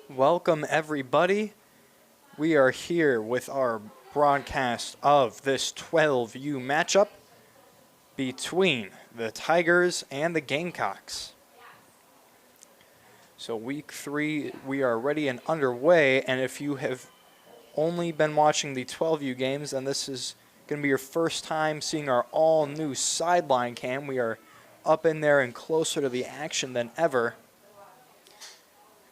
Welcome, everybody. We are here with our broadcast of this 12U matchup between the Tigers and the Gamecocks. So week 3, we are ready and underway, and if you have only been watching the 12U games, and this is going to be your first time seeing our all-new sideline cam, we are up in there and closer to the action than ever.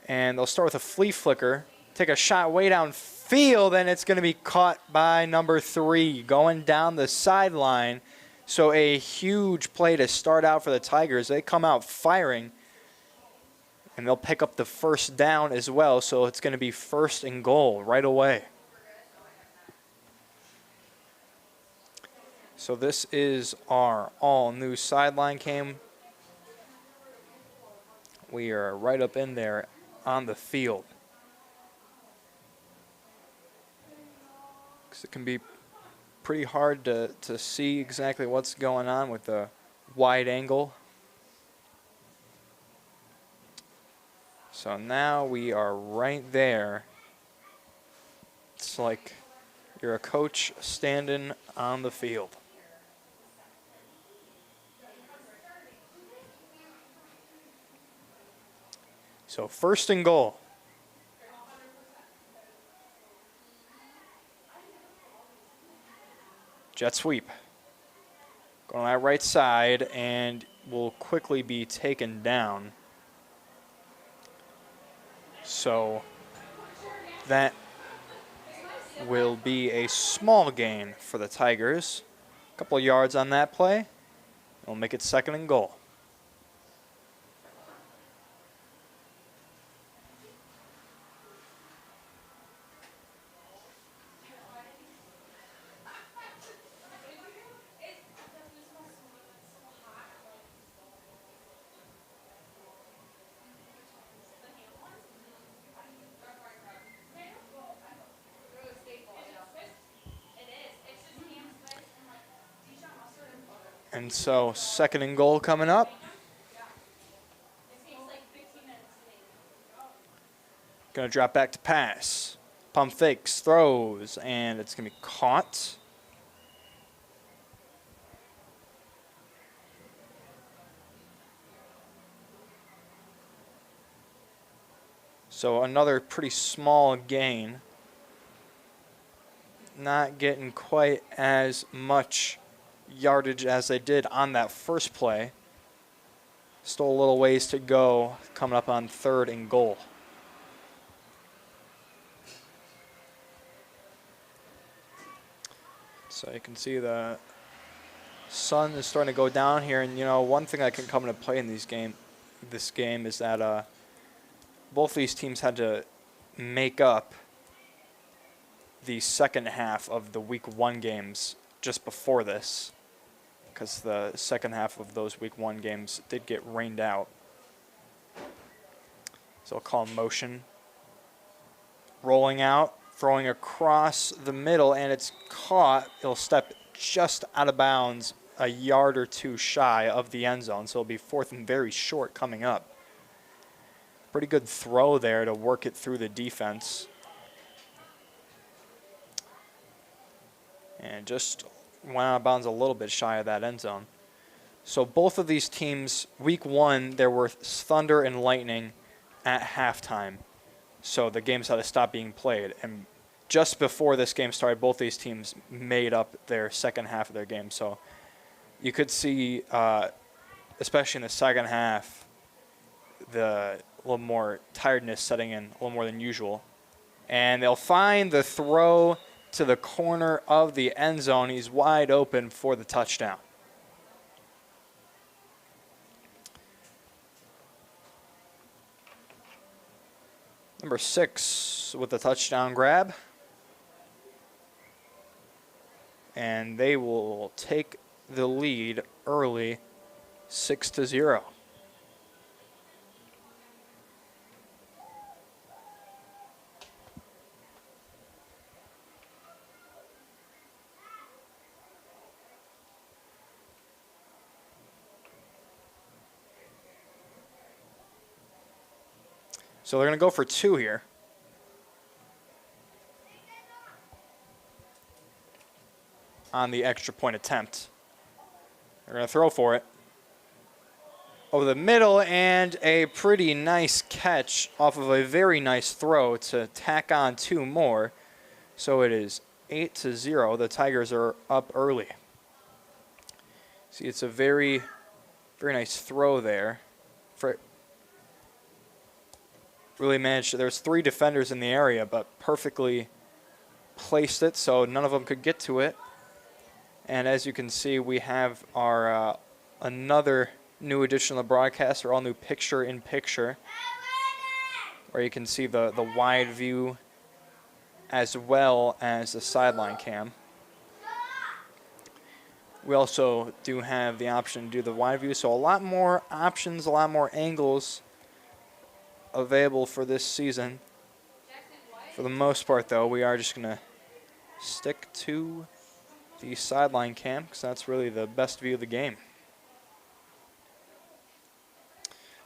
And they'll start with a flea flicker, take a shot way downfield, and it's going to be caught by number 3 going down the sideline. So a huge play to start out for the Tigers. They come out firing, and they'll pick up the first down as well. So it's going to be first and goal right away. So this is our all-new sideline cam. We are right up in there on the field. Because it can be pretty hard to see exactly what's going on with the wide angle. So now we are right there. It's like you're a coach standing on the field. So first and goal. Jet sweep. Going on that right side and will quickly be taken down. So that will be a small gain for the Tigers. A couple of yards on that play. We'll make it second and goal. And so second and goal coming up. Going to drop back to pass. Pump fakes, throws, and it's going to be caught. So another pretty small gain. Not getting quite as much yardage as they did on that first play. Still a little ways to go coming up on third and goal. So you can see the sun is starting to go down here, and you know, one thing that can come into play in this game is that both these teams had to make up the second half of the week 1 games just before this, because the second half of those week 1 games did get rained out. So I'll call motion. Rolling out, throwing across the middle, and it's caught. It'll step just out of bounds, a yard or 2 shy of the end zone, so it'll be fourth and very short coming up. Pretty good throw there to work it through the defense. And just went out of bounds a little bit shy of that end zone. So both of these teams, week 1, there were thunder and lightning at halftime. So the games had to stop being played. And just before this game started, both these teams made up their second half of their game. So you could see, especially in the second half, the little more tiredness setting in, a little more than usual. And they'll find the throw to the corner of the end zone. He's wide open for the touchdown. Number 6 with the touchdown grab. And they will take the lead early, 6-0. So they're going to go for 2 here. On the extra point attempt. They're going to throw for it. Over the middle, and a pretty nice catch off of a very nice throw to tack on 2 more. So it is 8-0. The Tigers are up early. See, it's a very, very nice throw there. Really managed. There's 3 defenders in the area, but perfectly placed it so none of them could get to it. And as you can see, we have our another new addition of the broadcast, or all new picture-in-picture, where you can see the wide view as well as the sideline cam. We also do have the option to do the wide view, so a lot more options, a lot more angles available for this season. For the most part, though, we are just going to stick to the sideline cam because that's really the best view of the game.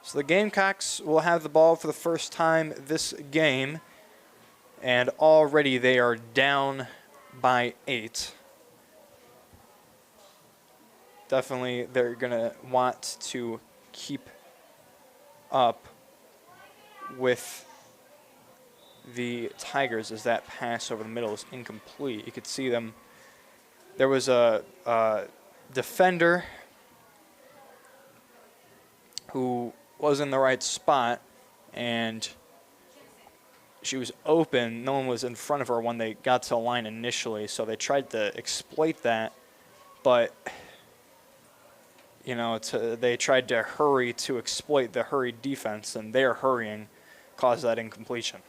So the Gamecocks will have the ball for the first time this game, and already they are down by 8. Definitely they're going to want to keep up with the Tigers as that pass over the middle is incomplete. You could see them. There was a defender who was in the right spot, and she was open. No one was in front of her when they got to the line initially, so they tried to exploit that, but you know, they tried to hurry to exploit the hurried defense, and their hurrying caused that incompletion.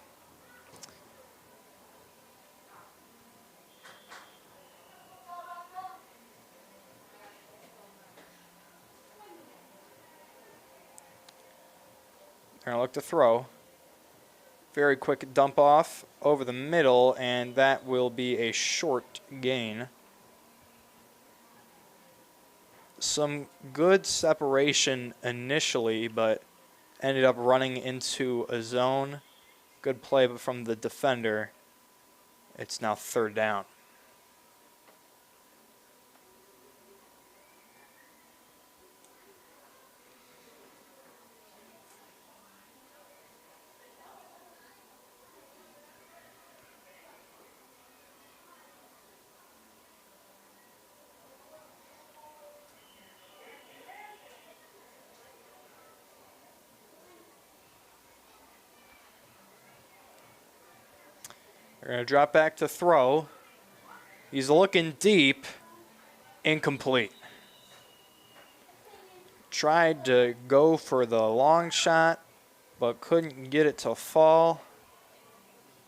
They're going to look to throw. Very quick dump off over the middle, and that will be a short gain. Some good separation initially, but ended up running into a zone. Good play but from the defender. It's now 3rd down. They're going to drop back to throw. He's looking deep. Incomplete. Tried to go for the long shot, but couldn't get it to fall.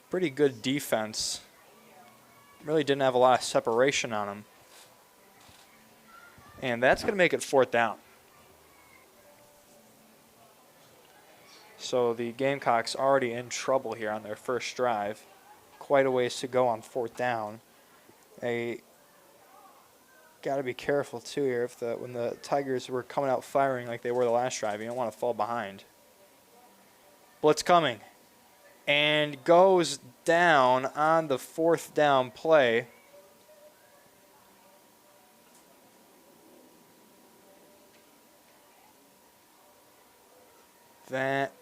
Pretty good defense. Really didn't have a lot of separation on him. And that's going to make it 4th down. So the Gamecocks already in trouble here on their first drive. Quite a ways to go on 4th down. They got to be careful too here. When the Tigers were coming out firing like they were the last drive, you don't want to fall behind. Blitz coming, and goes down on the 4th down play. That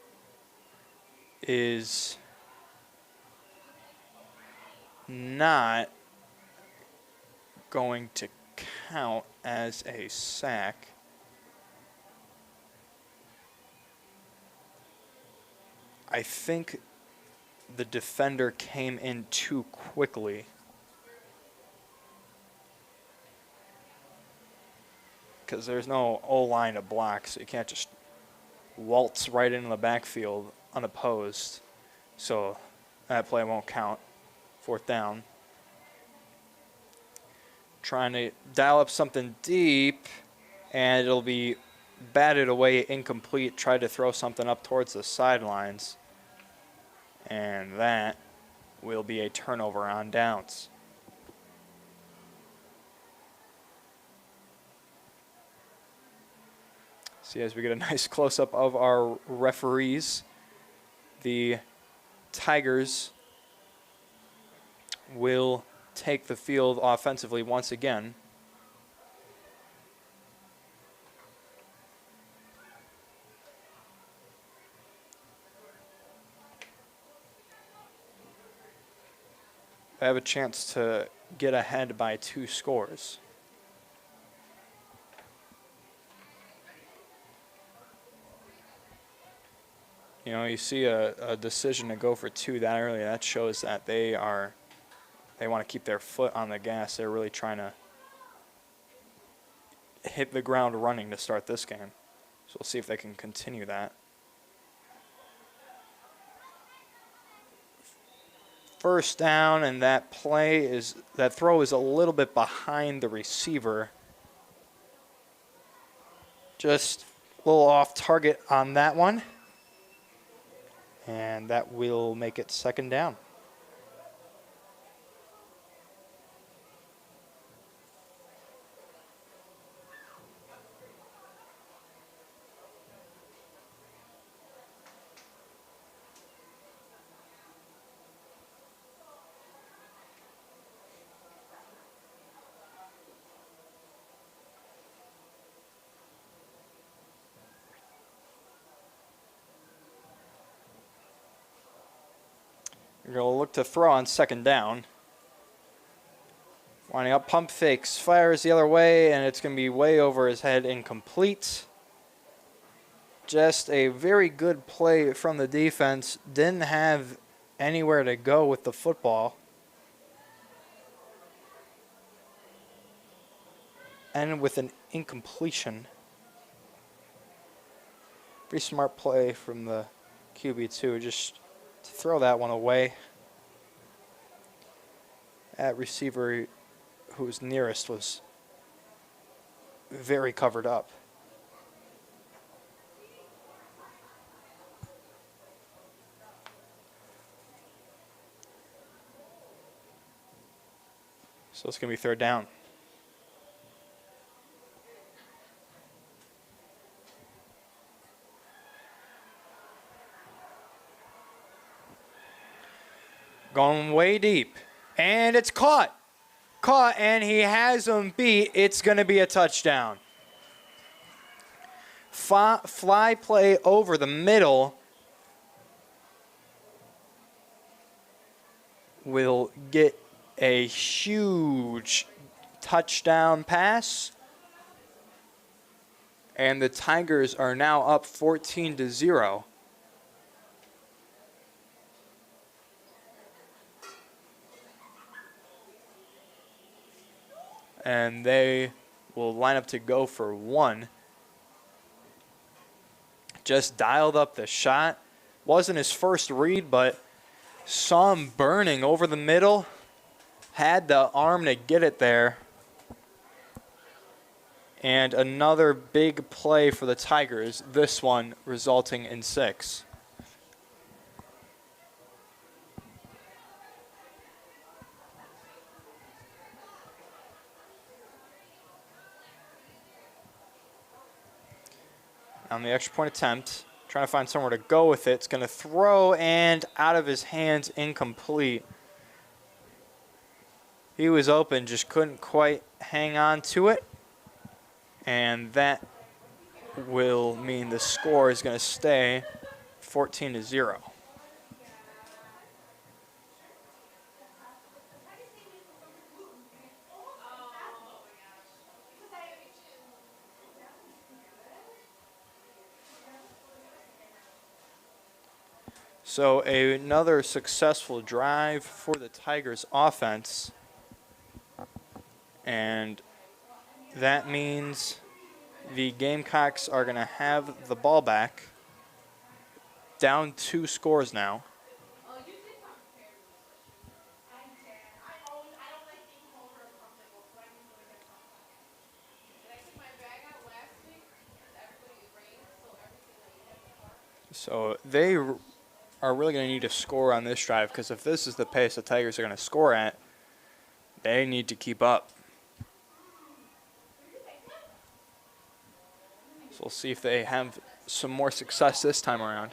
is not going to count as a sack. I think the defender came in too quickly. Because there's no O-line to block, so you can't just waltz right into the backfield unopposed. So that play won't count. 4th down. Trying to dial up something deep, and it'll be batted away, incomplete. Tried to throw something up towards the sidelines, and that will be a turnover on downs. See, as we get a nice close-up of our referees, the Tigers will take the field offensively once again. They have a chance to get ahead by 2 scores. You know, you see a decision to go for 2 that early. That shows that they want to keep their foot on the gas. They're really trying to hit the ground running to start this game. So we'll see if they can continue that. First down, and that throw is a little bit behind the receiver. Just a little off target on that one. And that will make it second down. We're going to look to throw on second down. Winding up, pump fakes, fires the other way, and it's going to be way over his head, incomplete. Just a very good play from the defense. Didn't have anywhere to go with the football. And with an incompletion. Pretty smart play from the QB2, just to throw that one away. That receiver who was nearest was very covered up. So it's going to be third down. Going way deep. And it's caught. Caught, and he has him beat. It's going to be a touchdown. Fly play over the middle will get a huge touchdown pass. And the Tigers are now up 14-0. And they will line up to go for 1. Just dialed up the shot. Wasn't his first read, but saw him burning over the middle. Had the arm to get it there. And another big play for the Tigers, this one resulting in 6. On the extra point attempt, trying to find somewhere to go with it. It's going to throw, and out of his hands, incomplete. He was open, just couldn't quite hang on to it. And that will mean the score is going to stay 14-0. So another successful drive for the Tigers offense. And that means the Gamecocks are going to have the ball back. Down 2 scores now. So they are really going to need to score on this drive, because if this is the pace the Tigers are going to score at, they need to keep up. So we'll see if they have some more success this time around.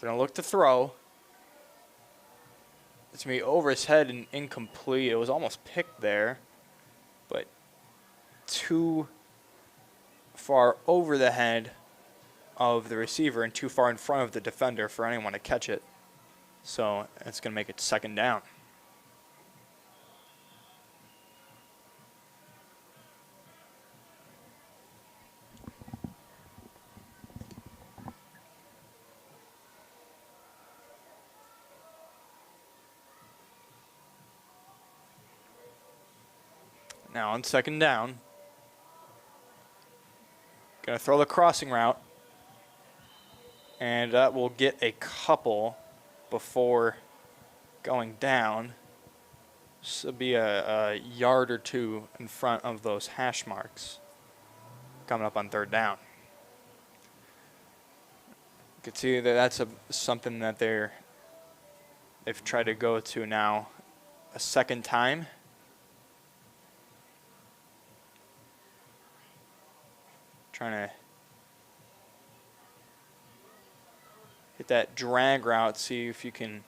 They're going to look to throw. It's going to be over his head and incomplete. It was almost picked there, but too far over the head of the receiver and too far in front of the defender for anyone to catch it. So it's going to make it second down. Now on second down, going to throw the crossing route, and that will get a couple before going down. This will be a yard or two in front of those hash marks coming up on third down. You can see that that's something that they've tried to go to now a second time. Trying to hit that drag route, see if you can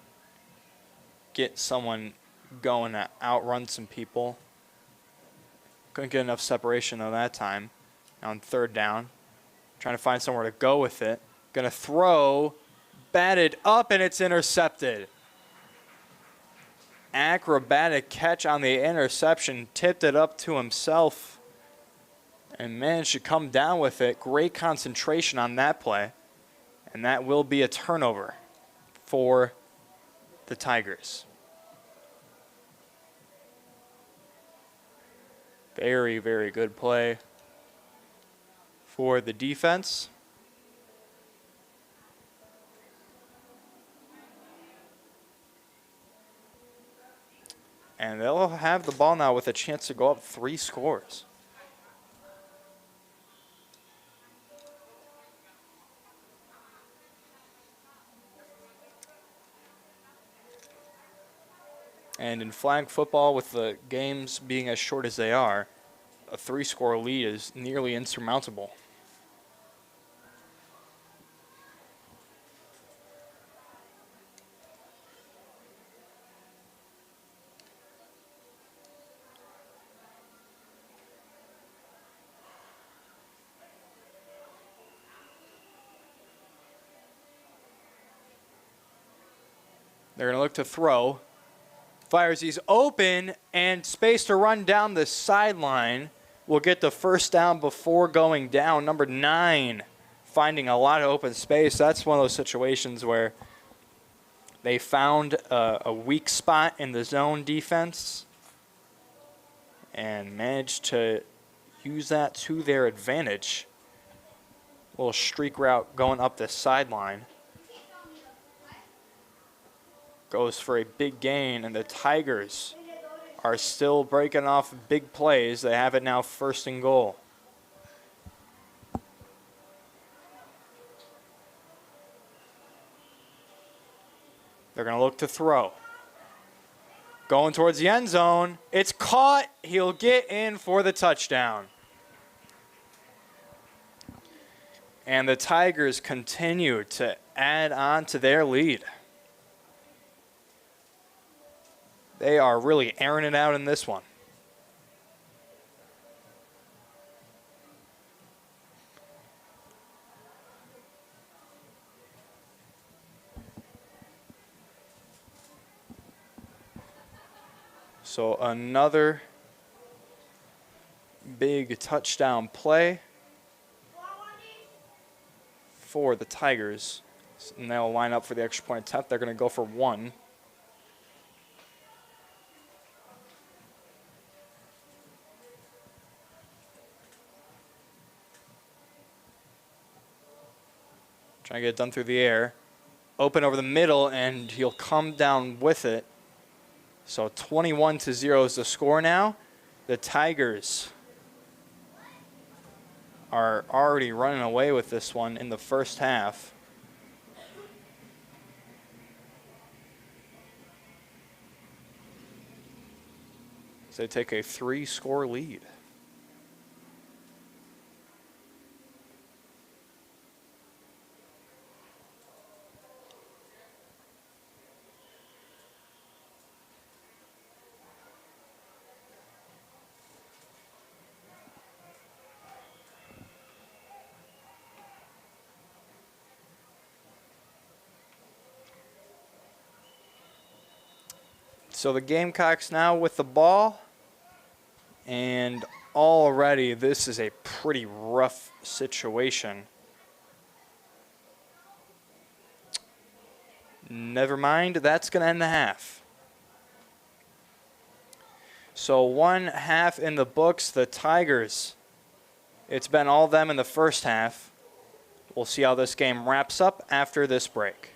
get someone going to outrun some people. Couldn't get enough separation though that time. Now on third down, trying to find somewhere to go with it. Gonna throw, batted up, and it's intercepted. Acrobatic catch on the interception, tipped it up to himself and managed to come down with it. Great concentration on that play. And that will be a turnover for the Tigers. Very, very good play for the defense. And they'll have the ball now with a chance to go up 3 scores. And in flag football, with the games being as short as they are, a 3-score lead is nearly insurmountable. They're going to look to throw. Fires, he's open, and space to run down the sideline. Will get the first down before going down. Number 9, finding a lot of open space. That's one of those situations where they found a weak spot in the zone defense and managed to use that to their advantage. Little streak route going up the sideline. Goes for a big gain, and the Tigers are still breaking off big plays. They have it now 1st and goal. They're going to look to throw. Going towards the end zone. It's caught. He'll get in for the touchdown. And the Tigers continue to add on to their lead. They are really airing it out in this one. So another big touchdown play for the Tigers. And they'll line up for the extra point attempt. They're going to go for 1. Trying to get it done through the air. Open over the middle, and he'll come down with it. So 21-0 is the score now. The Tigers are already running away with this one in the first half. So they take a 3-score lead. So the Gamecocks now with the ball. And already this is a pretty rough situation. Never mind, that's going to end the half. So 1 half in the books. The Tigers, it's been all them in the first half. We'll see how this game wraps up after this break.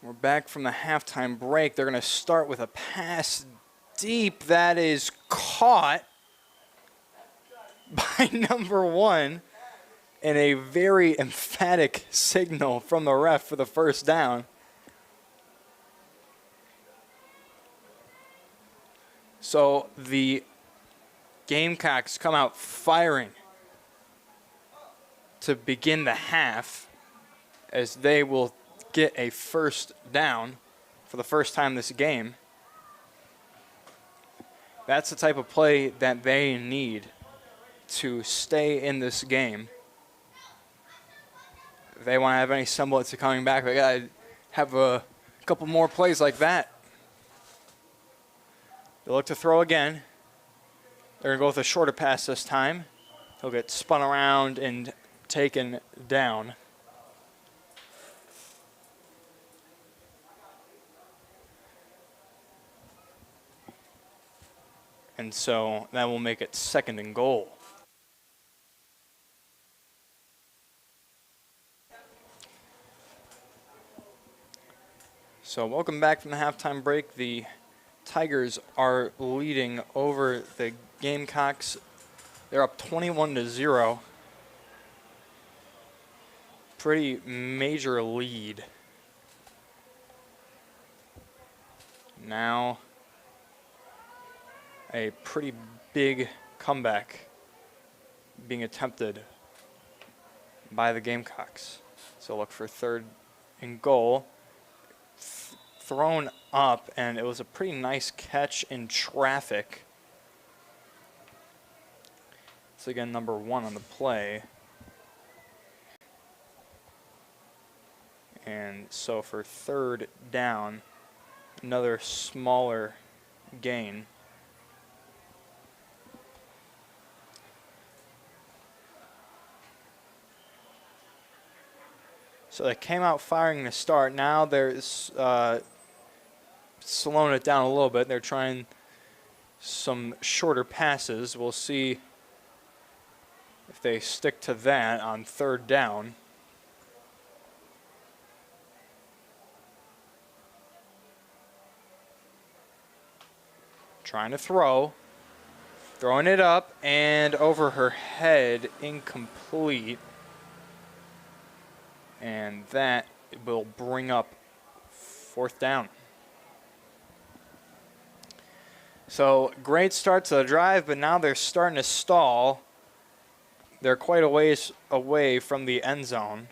We're back from the halftime break. They're going to start with a pass deep that is caught by number 1 and a very emphatic signal from the ref for the first down. So the Gamecocks come out firing to begin the half as they will get a first down for the first time this game. That's the type of play that they need to stay in this game. If they want to have any semblance of coming back, they got to have a couple more plays like that. They look to throw again. They're going to go with a shorter pass this time. He'll get spun around and taken down. And so that will make it 2nd and goal. So welcome back from the halftime break. The Tigers are leading over the Gamecocks. They're up 21-0. Pretty major lead. Now a pretty big comeback being attempted by the Gamecocks. So look for 3rd and goal. Thrown up, and it was a pretty nice catch in traffic. So again, number 1 on the play. And so for 3rd down, another smaller gain. So they came out firing to start. Now they're slowing it down a little bit. They're trying some shorter passes. We'll see if they stick to that on 3rd down. Trying to throw. Throwing it up and over her head, incomplete. And that will bring up 4th down. So great start to the drive, but now they're starting to stall. They're quite a ways away from the end zone.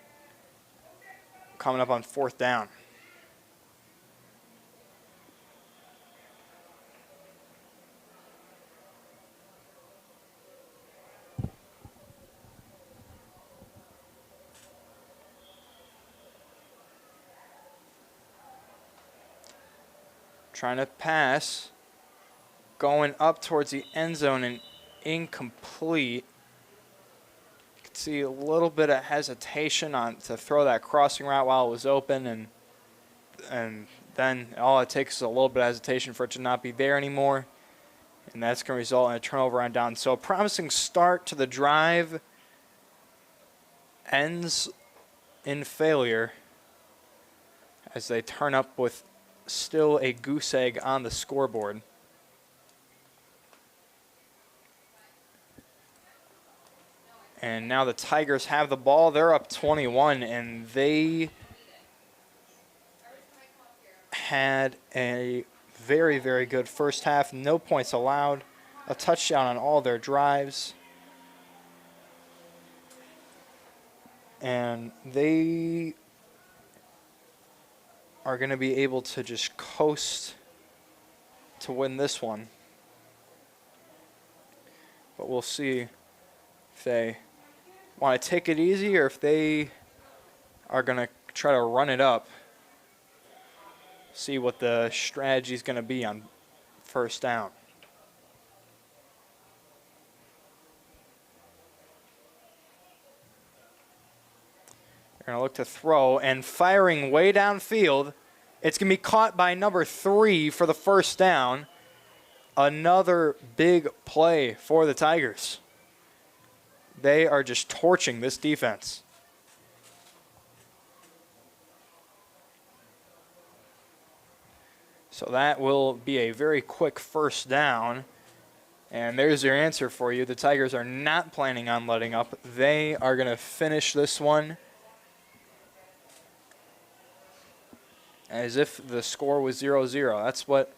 Coming up on 4th down. Trying to pass. Going up towards the end zone and incomplete. You can see a little bit of hesitation to throw that crossing route while it was open, and then all it takes is a little bit of hesitation for it to not be there anymore, and that's going to result in a turnover on down. So a promising start to the drive ends in failure as they turn up with still a goose egg on the scoreboard. And now the Tigers have the ball. They're up 21, and they had a very, very good first half. No points allowed. A touchdown on all their drives. And they are going to be able to just coast to win this one. But we'll see if they want to take it easy or if they are going to try to run it up. See what the strategy is going to be on 1st down. They're going to look to throw, and firing way downfield. It's going to be caught by number 3 for the 1st down. Another big play for the Tigers. They are just torching this defense. So that will be a very quick 1st down. And there's your answer for you. The Tigers are not planning on letting up. They are going to finish this one as if the score was 0-0. That's what,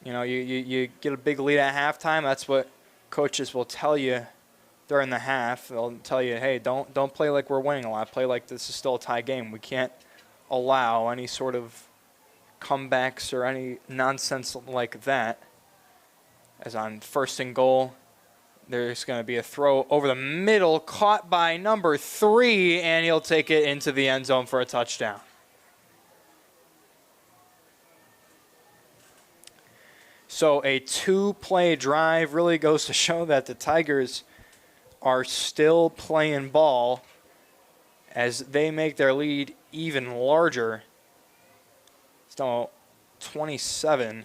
you get a big lead at halftime. That's what coaches will tell you during the half. They'll tell you, hey, don't play like we're winning a lot. Play like this is still a tie game. We can't allow any sort of comebacks or any nonsense like that. As on 1st and goal, there's going to be a throw over the middle, caught by number 3, and he'll take it into the end zone for a touchdown. So a 2-play drive really goes to show that the Tigers are still playing ball as they make their lead even larger. It's now 27-0.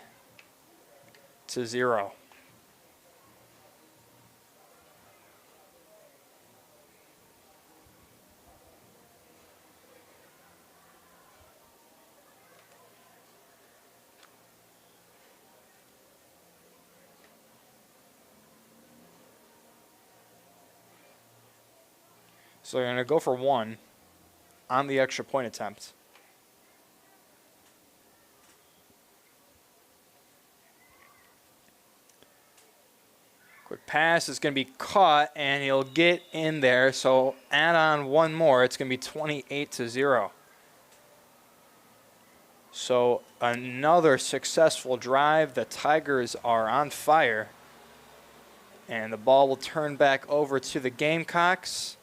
So they're going to go for 1 on the extra point attempt. Quick pass is going to be caught, and he'll get in there. So add on one more. It's going to be 28-0. So another successful drive. The Tigers are on fire. And the ball will turn back over to the Gamecocks.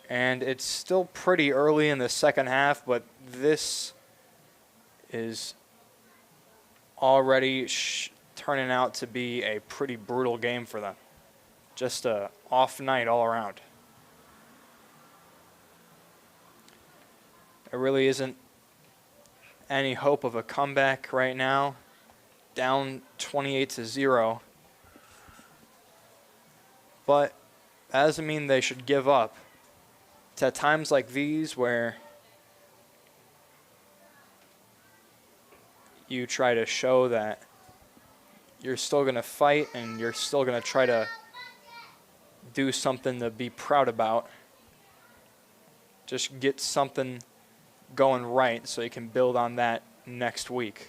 And it's still pretty early in the second half, but this is already turning out to be a pretty brutal game for them. Just a off night all around. There really isn't any hope of a comeback right now. Down 28-0. But that doesn't mean they should give up. It's at times like these where you try to show that you're still going to fight and you're still going to try to do something to be proud about. Just get something going right so you can build on that next week.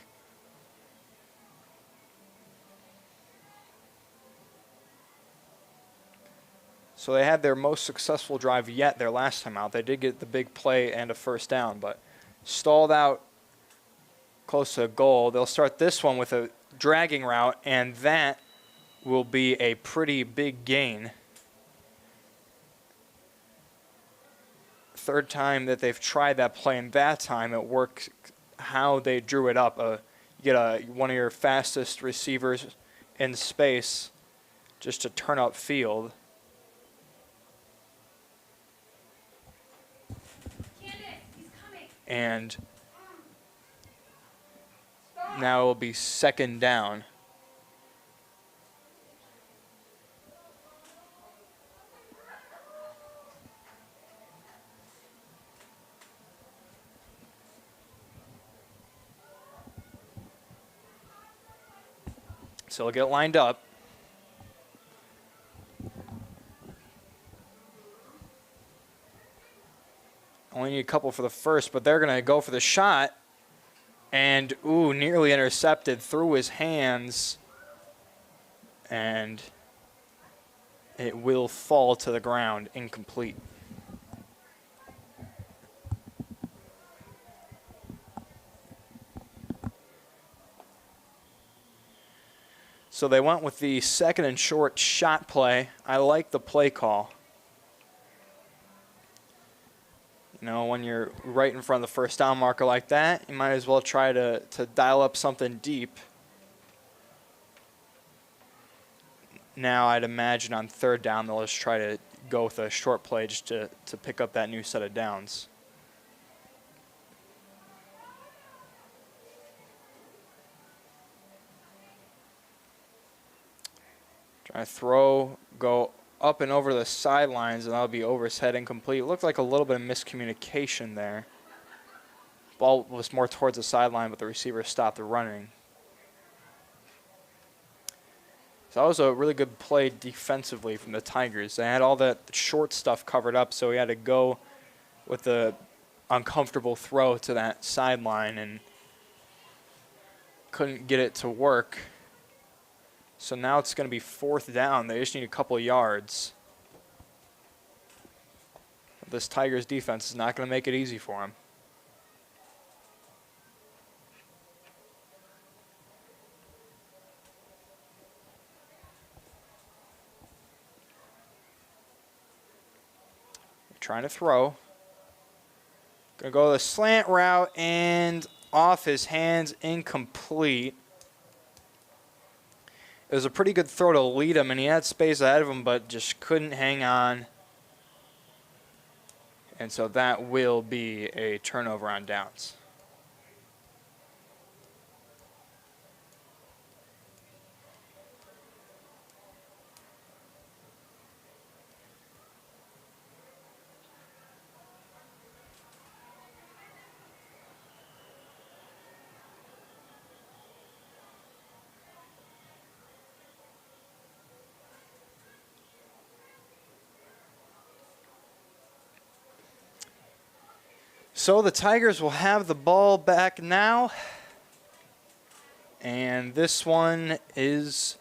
So they had their most successful drive yet their last time out. They did get the big play and a first down, but stalled out close to a goal. They'll start this one with a dragging route, and that will be a pretty big gain. Third time that they've tried that play, and that time it worked how they drew it up. You get one of your fastest receivers in space just to turn up field. And now it will be second down. So they'll get lined up. Only need a couple for the first, but they're going to go for the shot. And, ooh, nearly intercepted through his hands. And it will fall to the ground, incomplete. So they went with the second and short shot play. I like the play call. You know, when you're right in front of the first down marker like that, you might as well try to dial up something deep. Now I'd imagine on third down they'll just try to go with a short play just to pick up that new set of downs. Try to throw, go up and over the sidelines, and that'll be over his head, incomplete. It looked like a little bit of miscommunication there. Ball was more towards the sideline, but the receiver stopped the running. So that was a really good play defensively from the Tigers. They had all that short stuff covered up, so he had to go with the uncomfortable throw to that sideline and couldn't get it to work. So now it's going to be fourth down. They just need a couple of yards. This Tigers defense is not going to make it easy for them. Trying to throw. Going to go the slant route and off his hands, incomplete. It was a pretty good throw to lead him, and he had space ahead of him, but just couldn't hang on. And so that will be a turnover on downs. So the Tigers will have the ball back now. And this one is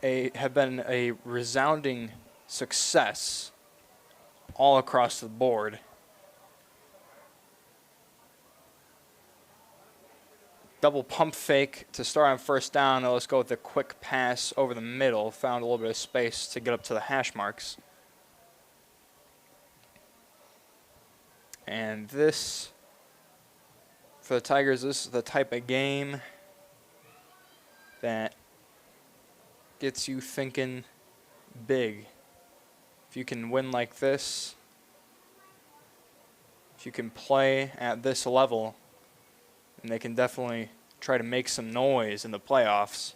have been a resounding success all across the board. Double pump fake to start on first down. Now let's go with a quick pass over the middle. Found a little bit of space to get up to the hash marks. And this, for the Tigers, this is the type of game that gets you thinking big. If you can win like this, if you can play at this level, and they can definitely try to make some noise in the playoffs.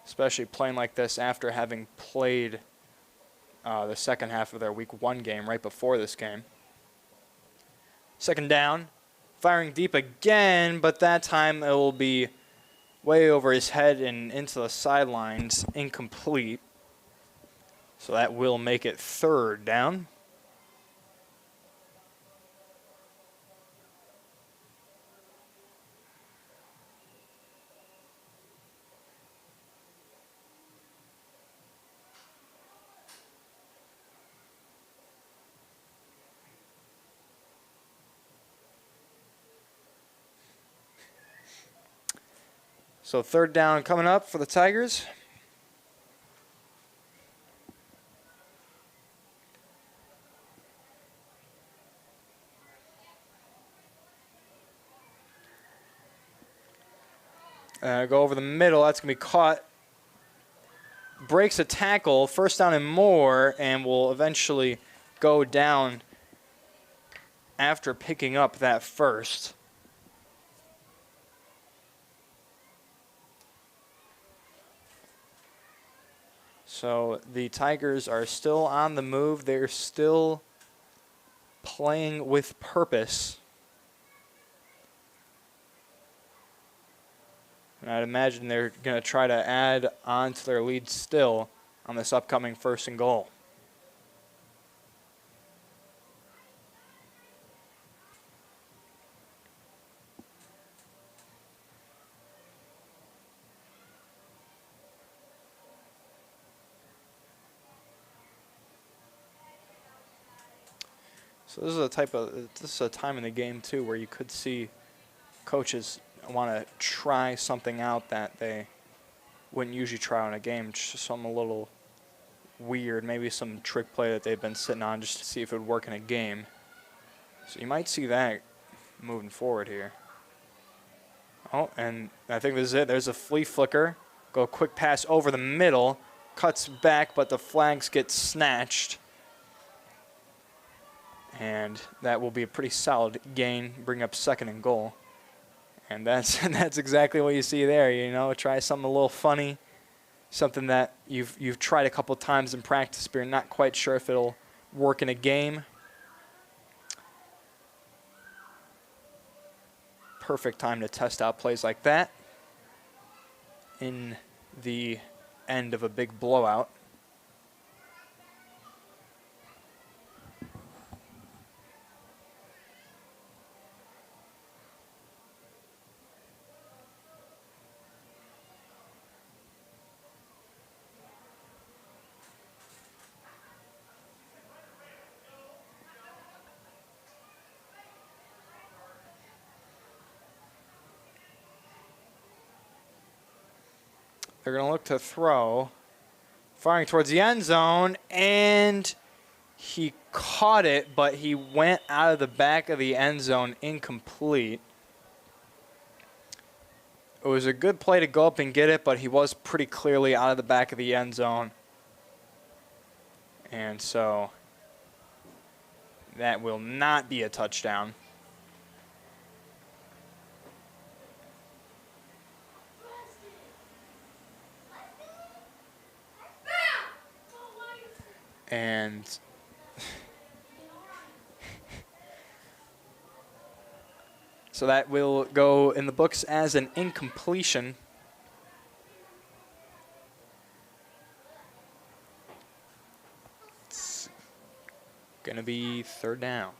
Especially playing like this after having played the second half of their Week 1 game right before this game. Second down. Firing deep again, but that time it will be way over his head and into the sidelines, incomplete. So that will make it third down. So third down coming up for the Tigers. Go over the middle. That's going to be caught. Breaks a tackle. First down and more, and will eventually go down after picking up that first. So the Tigers are still on the move. They're still playing with purpose. And I'd imagine they're going to try to add on to their lead still on this upcoming first and goal. So this is a time in the game too where you could see coaches want to try something out that they wouldn't usually try on a game, just something a little weird, maybe some trick play that they've been sitting on just to see if it would work in a game. So you might see that moving forward here. Oh, and I think this is it. There's a flea flicker. Go quick pass over the middle, cuts back, but the flags get snatched. And that will be a pretty solid gain, bring up second and goal. And that's exactly what you see there. You know, try something a little funny, something that you've tried a couple times in practice, but you're not quite sure if it'll work in a game. Perfect time to test out plays like that in the end of a big blowout. They're going to look to throw. Firing towards the end zone, and he caught it, but he went out of the back of the end zone incomplete. It was a good play to go up and get it, but he was pretty clearly out of the back of the end zone. And so that will not be a touchdown. And so that will go in the books as an incompletion. going to be 3rd down.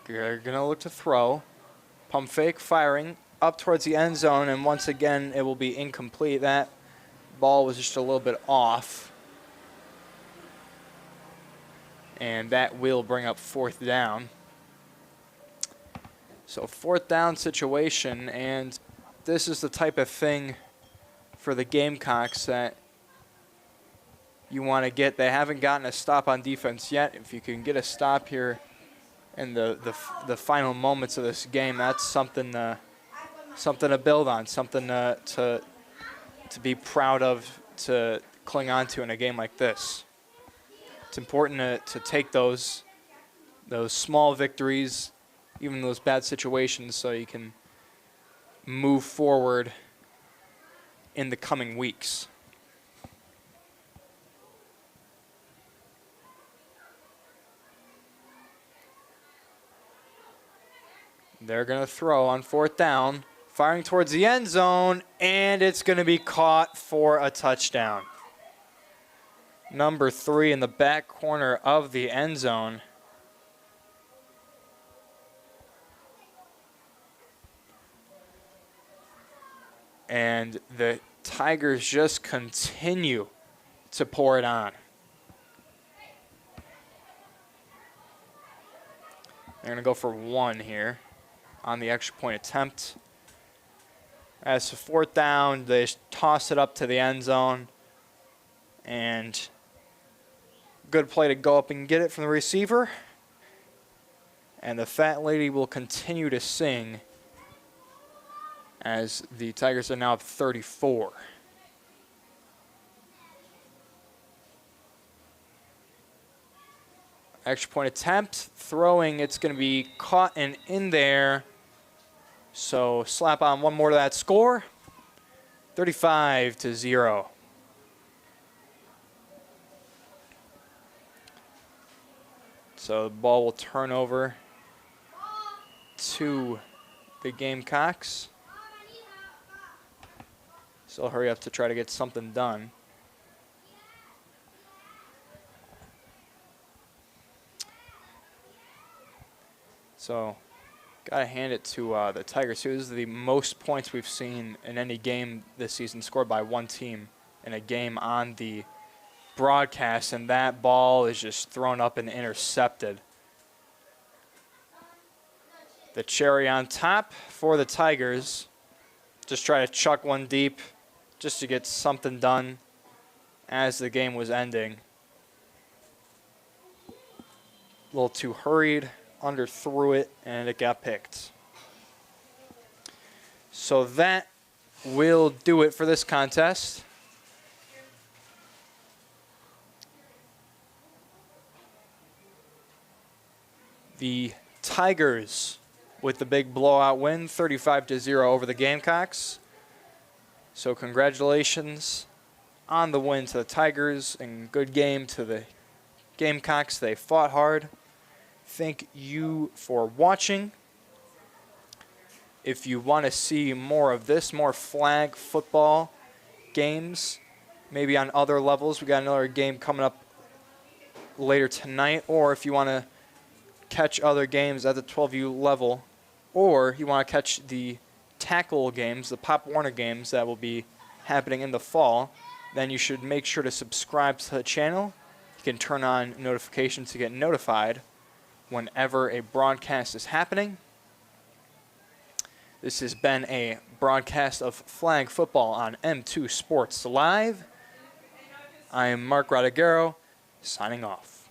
You're going to look to throw. Pump fake, firing up towards the end zone, and once again, it will be incomplete. That ball was just a little bit off. And that will bring up 4th down. So 4th down situation, and this is the type of thing for the Gamecocks that you want to get. They haven't gotten a stop on defense yet. If you can get a stop here in the final moments of this game, that's something to build on, something to be proud of, to cling on to in a game like this. It's important to take those small victories, even those bad situations, so you can move forward in the coming weeks. They're going to throw on 4th down, firing towards the end zone, and it's going to be caught for a touchdown. Number 3 in the back corner of the end zone. And the Tigers just continue to pour it on. They're going to go for 1 here on the extra point attempt. As to 4th down, they toss it up to the end zone. And good play to go up and get it from the receiver. And the fat lady will continue to sing as the Tigers are now up 34. Extra point attempt, throwing, it's going to be caught and in there. So slap on 1 more to that score, 35-0. So the ball will turn over to the Gamecocks. So hurry up to try to get something done. So gotta hand it to the Tigers. This is the most points we've seen in any game this season scored by one team in a game on the broadcast, and that ball is just thrown up and intercepted. The cherry on top for the Tigers. Just try to chuck one deep just to get something done as the game was ending. A little too hurried, underthrew it, and it got picked. So that will do it for this contest. The Tigers with the big blowout win, 35-0 over the Gamecocks. So congratulations on the win to the Tigers, and good game to the Gamecocks. They fought hard. Thank you for watching. If you want to see more of this, more flag football games, maybe on other levels, we got another game coming up later tonight, or if you want to catch other games at the 12U level, or you want to catch the tackle games, the Pop Warner games that will be happening in the fall, then you should make sure to subscribe to the channel. You can turn on notifications to get notified whenever a broadcast is happening. This has been a broadcast of flag football on M2 Sports Live. I am Mark Rodriguero, signing off.